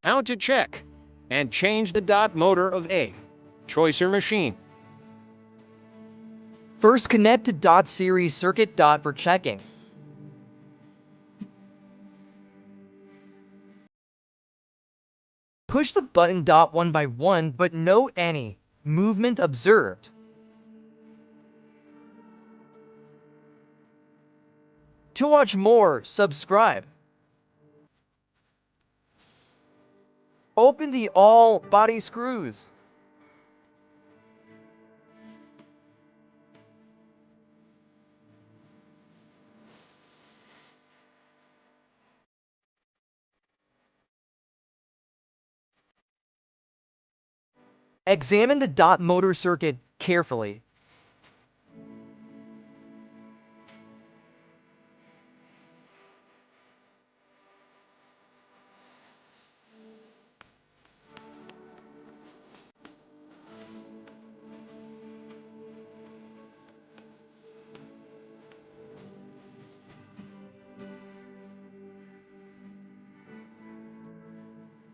How to check and change the dot motor of a Joicer machine. First, connect to dot series circuit dot for checking. Push the button dot one by one, but note any movement observed. To watch more, subscribe. Open the all body screws. Examine the dot motor circuit carefully.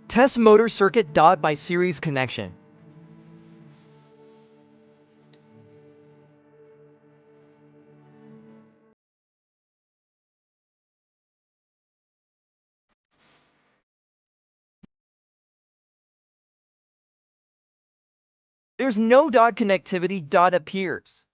Test motor circuit dot by series connection. There's no dot connectivity dot appears.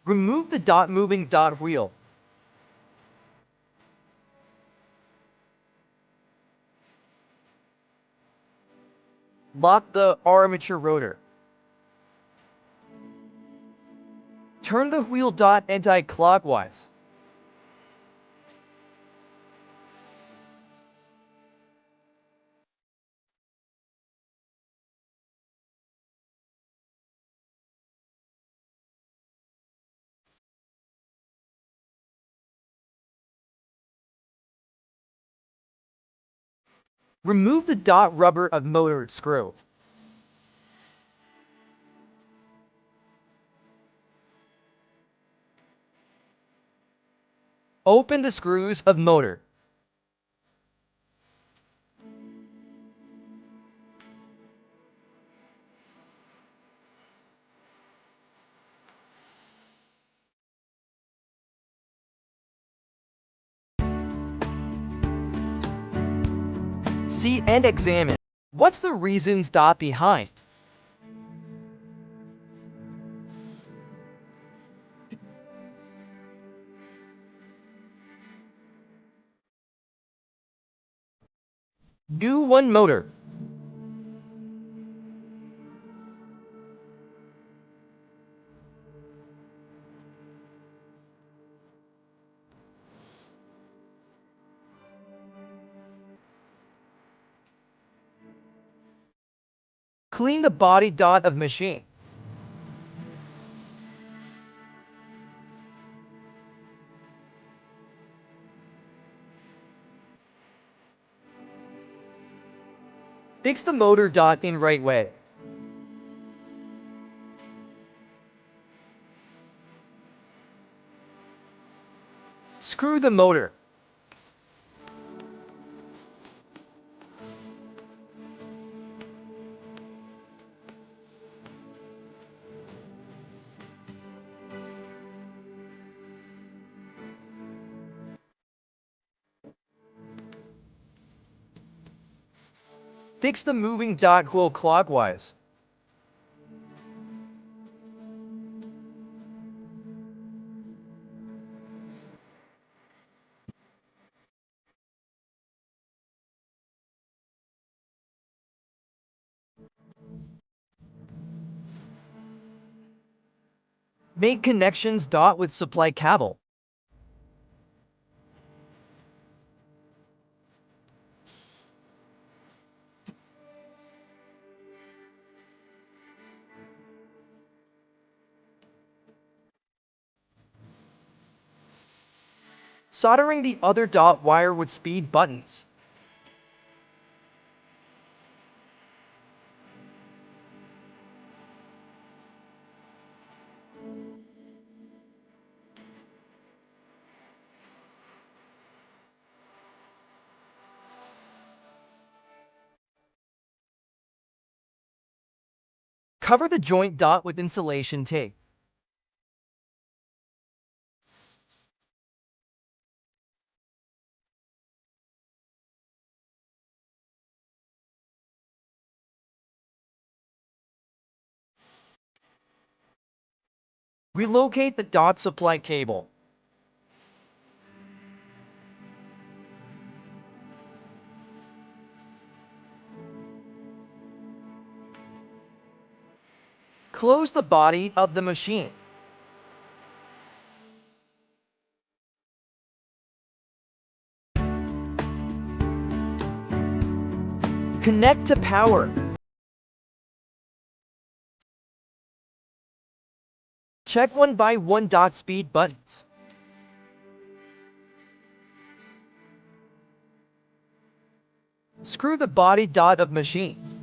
Remove the dot moving dot wheel. Lock the armature rotor. Turn the wheel dot anti-clockwise. Remove the dot rubber of motor screw. Open the screws of motor. See and examine. What's the reasons dot behind? Do one motor. Clean the body dot of machine. Fix the motor dot in right way. Screw the motor. Fix the moving dot wheel clockwise. Make connections dot with supply cable. Soldering the other dot wire with speed buttons. Cover the joint dot with insulation tape. Relocate the dot supply cable. Close the body of the machine. Connect to power. Check 1 by 1 dot speed buttons. Screw the body dot of machine.